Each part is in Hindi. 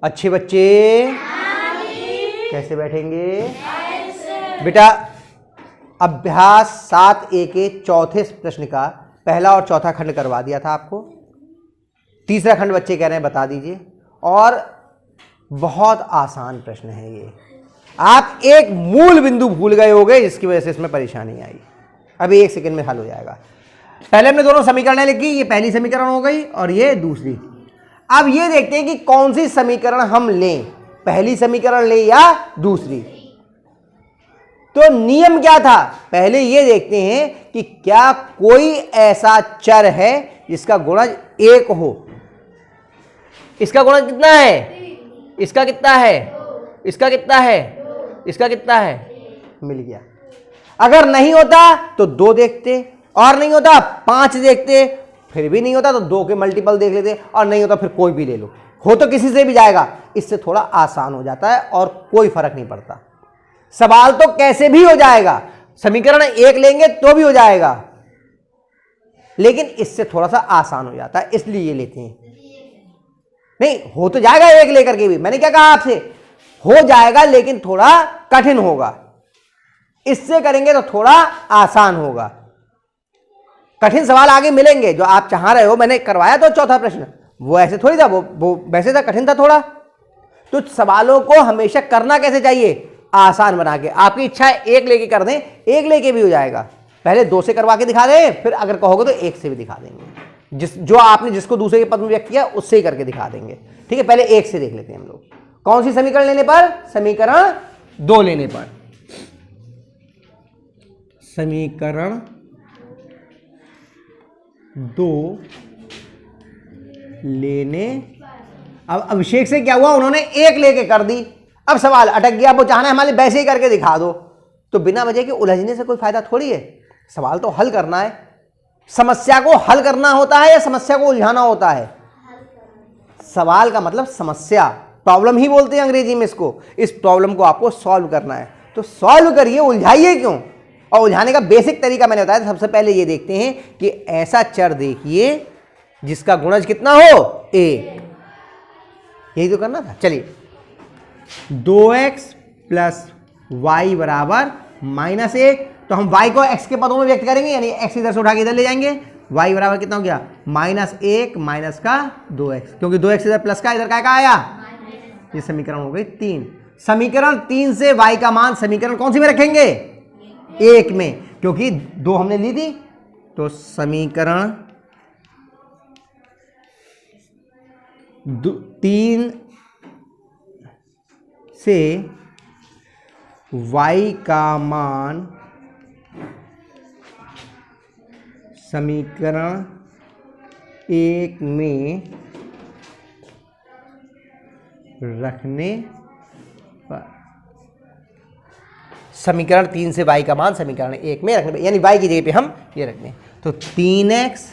अच्छे बच्चे कैसे बैठेंगे बेटा? अभ्यास 7A के चौथे प्रश्न का पहला और चौथा खंड करवा दिया था आपको। तीसरा खंड बच्चे कह रहे हैं बता दीजिए, और बहुत आसान प्रश्न है ये। आप एक मूल बिंदु भूल गए होंगे जिसकी वजह से इसमें परेशानी आई। अभी 1 सेकंड में हल हो जाएगा। पहले हमने दोनों समीकरणें लिखी, ये पहली समीकरण हो गई और ये दूसरी। अब ये देखते हैं कि कौन सी समीकरण हम लें, पहली समीकरण लें या दूसरी। तो नियम क्या था, पहले ये देखते हैं कि क्या कोई ऐसा चर है जिसका गुणज 1 हो। इसका गुणज कितना है? इसका कितना है? इसका कितना है? इसका कितना है? मिल गया। अगर नहीं होता तो 2 देखते, और नहीं होता 5 देखते, फिर भी नहीं होता तो 2 के मल्टीपल देख लेते, और नहीं होता फिर कोई भी ले लो। हो तो किसी से भी जाएगा, इससे थोड़ा आसान हो जाता है और कोई फर्क नहीं पड़ता। सवाल तो कैसे भी हो जाएगा, समीकरण 1 लेंगे तो भी हो जाएगा, लेकिन इससे थोड़ा सा आसान हो जाता है, इसलिए ये लेते हैं। नहीं हो तो जाएगा 1 लेकर के भी, मैंने क्या कहा आपसे, हो जाएगा लेकिन थोड़ा कठिन होगा। इससे करेंगे तो थोड़ा आसान होगा। कठिन सवाल आगे मिलेंगे जो आप चाह रहे हो। मैंने करवाया तो चौथा प्रश्न, वो ऐसे थोड़ी था, वो वैसे था, कठिन था थोड़ा। तो सवालों को हमेशा करना कैसे चाहिए, आसान बना के। आपकी इच्छा है 1 लेके कर दें, 1 लेके भी हो जाएगा। पहले 2 से करवा के दिखा दें, फिर अगर कहोगे तो 1 से भी दिखा देंगे। जो आपने जिसको दूसरे के पद में व्यक्त किया उससे ही करके दिखा देंगे। ठीक है, पहले 1 से देख लेते हैं हम लोग। कौन सी समीकरण लेने पर? समीकरण 2 लेने पर। समीकरण 2 लेने। अब अभिषेक से क्या हुआ, उन्होंने 1 लेके कर दी। अब सवाल अटक गया, वो चाहना है हमारे वैसे ही करके दिखा दो। तो बिना वजह के उलझने से कोई फायदा थोड़ी है। सवाल तो हल करना है। समस्या को हल करना होता है या समस्या को उलझाना होता है? सवाल का मतलब समस्या, प्रॉब्लम ही बोलते हैं अंग्रेजी में इसको। इस प्रॉब्लम को आपको सॉल्व करना है, तो सॉल्व करिए, उलझाइए क्यों। और उलझाने का बेसिक तरीका मैंने बताया। सबसे पहले ये देखते हैं कि ऐसा चर देखिए जिसका गुणज कितना हो, 1। यही तो करना था। चलिए, 2x प्लस वाई बराबर -1। तो हम y को x के पदों में व्यक्त करेंगे, यानी x इधर से उठा के इधर ले जाएंगे। y बराबर कितना हो गया, -1 माइनस का 2x, क्योंकि 2x इधर प्लस का, इधर का आया। ये समीकरण हो गई 3। समीकरण 3 से y का मान समीकरण कौन सी में रखेंगे, 1 में, क्योंकि 2 हमने ली थी। तो समीकरण 3 से y का मान समीकरण 1 में रखने पर, समीकरण 3 से y का मान समीकरण 1 में रखने पर, यानी y की जगह पे हम ये रखते हैं। तो 3x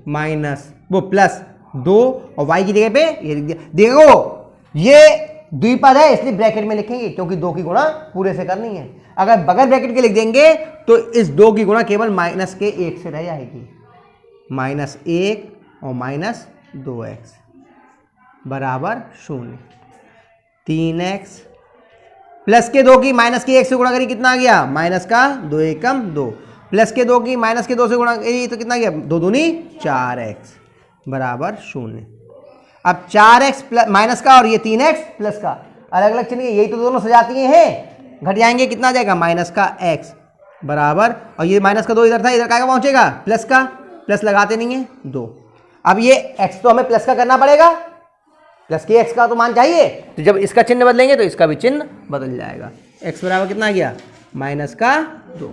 माइनस वो प्लस 2 और y की जगह पे ये लिख दिया। देखो ये द्विपद है इसलिए ब्रैकेट में लिखेंगे, क्योंकि 2 की गुणा पूरे से करनी है। अगर बगैर ब्रैकेट के लिख देंगे तो इस 2 की गुणा केवल -1 से रह जाएगी। -1 और -2x बराबर 0। 3x प्लस के 2 की माइनस के 1 से गुणा करी, कितना आ गया, माइनस का 2 एकम 2, प्लस के 2 की माइनस के 2 से गुणा करी तो कितना गया, 2 दूनी 4x बराबर 0। अब 4x प्लस माइनस का और ये 3x प्लस का अलग अलग चलिए, यही तो दोनों सजाती हैं, घट जाएंगे, कितना आ जाएगा, माइनस का x बराबर, और ये माइनस का 2 इधर था, इधर का पहुंचेगा प्लस का, प्लस लगाते नहीं है 2। अब ये x तो हमें प्लस का करना पड़ेगा, प्लस के x का तो मान चाहिए, तो जब इसका चिन्ह बदलेंगे तो इसका भी चिन्ह बदल जाएगा। x बराबर कितना आ गया, माइनस का 2।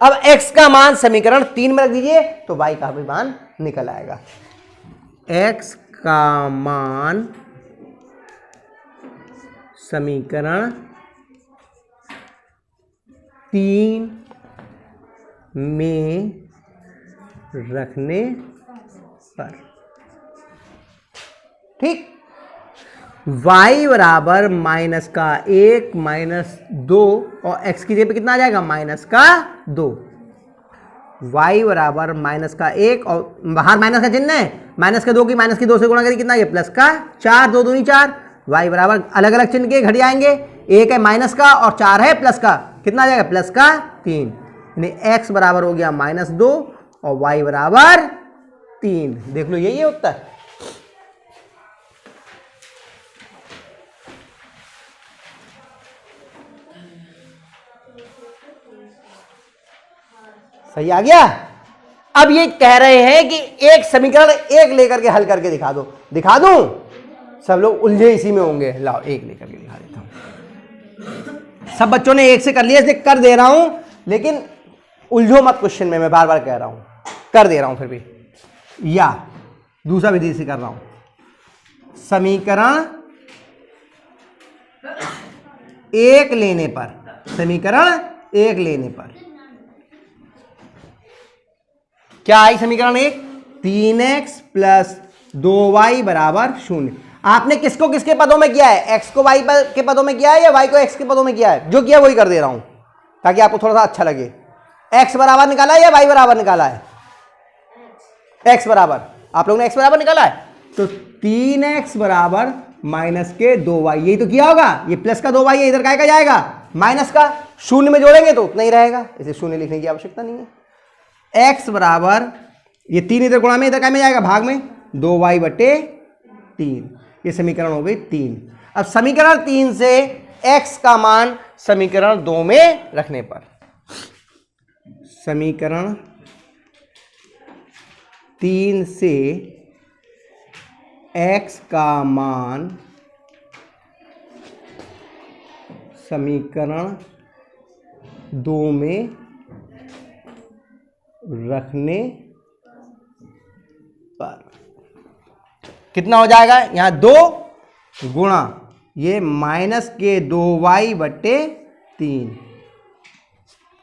अब x का मान समीकरण 3 में रख दीजिए तो y का भी मान निकल आएगा। x का मान समीकरण 3 में रखने पर, ठीक, y बराबर माइनस का 1 माइनस 2 और x की जगह पे कितना आ जाएगा, माइनस का 2। y बराबर माइनस का 1 और बाहर माइनस का चिन्ह है, माइनस का 2 की माइनस की 2 से गुणा करिए कितना, ये प्लस का 4, 2 दूनी 4, y बराबर अलग अलग चिन्ह के घड़ी आएंगे, 1 है माइनस का और 4 है प्लस का, कितना आ जाएगा प्लस का 3, यानी x बराबर हो गया -2 और y बराबर 3। देख लो यही है उत्तर। सही आ गया। अब ये कह रहे हैं कि एक समीकरण एक लेकर के हल करके दिखा दो, दिखा दूं? सब लोग उलझे इसी में होंगे। लाओ एक लेकर के दिखा देता हूं। सब बच्चों ने एक से कर लिया, इसलिए कर दे रहा हूं, लेकिन उलझो मत क्वेश्चन में, मैं बार बार कह रहा हूं, कर दे रहा हूं फिर भी। या दूसरा विधि से कर रहा हूं। समीकरण एक लेने पर, समीकरण एक लेने पर क्या आई समीकरण एक, 3x + 2y बराबर 0। आपने किसको किसके पदों में किया है, x को y के पदों में किया है या y को x के पदों में किया है? जो किया वही कर दे रहा हूं ताकि आपको थोड़ा सा अच्छा लगे। x बराबर निकाला है या y बराबर निकाला है? x बराबर, आप लोगों ने x बराबर निकाला है, तो 3x बराबर -2y, यही तो किया होगा। ये प्लस का 2y है, इधर काय का जाएगा माइनस का, 0 में जोड़ेंगे तो उतना ही रहेगा, इसे 0 लिखने की आवश्यकता नहीं है। x बराबर ये 3 इधर गुणा में, इधर काय में जाएगा भाग में, 2y/3, ये समीकरण हो गई 3। अब समीकरण 3 से x का मान समीकरण 2 में रखने पर, समीकरण 3 से x का मान समीकरण 2 में रखने पर कितना हो जाएगा, यहां 2 गुणा ये -2y/3।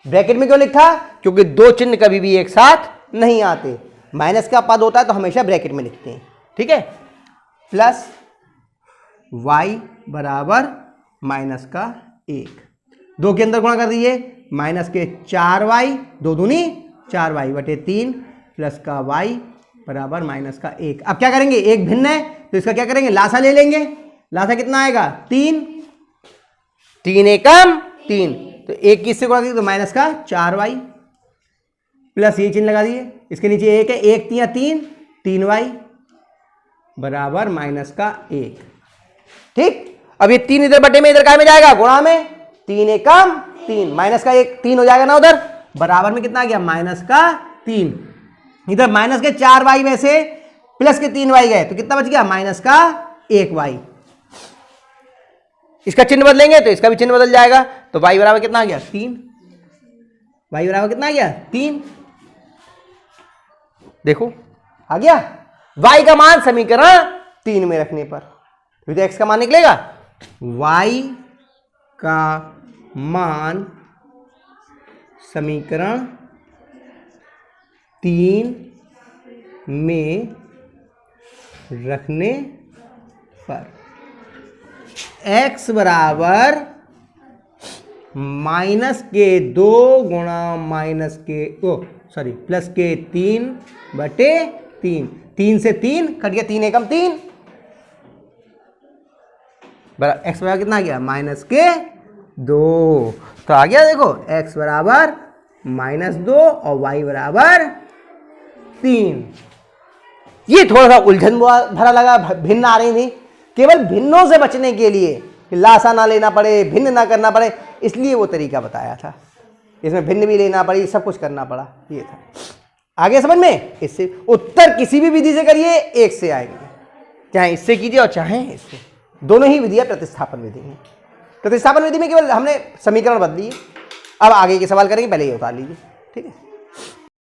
ब्रैकेट में क्यों लिखा, क्योंकि दो चिन्ह कभी भी एक साथ नहीं आते, माइनस का पद होता है तो हमेशा ब्रैकेट में लिखते हैं, ठीक है। प्लस y बराबर -1, 2 के अंदर गुणा कर दीजिए, -4y, 2 दूनी 4y/3 प्लस का y बराबर -1। अब क्या करेंगे, एक भिन्न है तो इसका क्या करेंगे, लासा ले लेंगे। लासा कितना आएगा 3, 3 एकम 3, तो 1 किससे गुणा करिए तो -4y प्लस ये चिन्ह लगा दिए, इसके नीचे 1 है, 1 3 3, 3y बराबर -1। ठीक, अब ये 3 इधर बटे में, इधर काय में जाएगा गुणा में, 3 एकम 3, -1 3 हो जाएगा ना उधर, बराबर में कितना आ गया -3। इधर -4y में से प्लस के 3y गए तो कितना बच गया -1y। इसका चिन्ह बदलेंगे तो इसका भी चिन्ह बदल जाएगा, तो y बराबर कितना आ गया 3, y बराबर कितना आ गया 3। देखो आ गया, y का मान समीकरण 3 में रखने पर तो x का मान निकलेगा, y का मान समीकरण 3 में रखने पर x बराबर -2 गुणा प्लस के 3/3, 3 से 3 कट गया, 3 एकम 3, x बराबर कितना आ गया -2। तो आ गया, देखो x बराबर -2 और y बराबर 3। ये थोड़ा सा उलझन भरा लगा, भिन्न आ रही थी, केवल भिन्नों से बचने के लिए, लासा ना लेना पड़े, भिन्न ना करना पड़े, इसलिए वो तरीका बताया था। इसमें भिन्न भी लेना पड़ी, सब कुछ करना पड़ा, ये था। आगे समझ में, इससे उत्तर किसी भी विधि से करिए एक से आएंगे, चाहे इससे कीजिए और चाहे इससे, दोनों ही विधियां प्रतिस्थापन विधि हैं। प्रतिस्थापन विधि में केवल हमने समीकरण बदली है। अब आगे के सवाल करेंगे, पहले ये उतार लीजिए, ठीक है।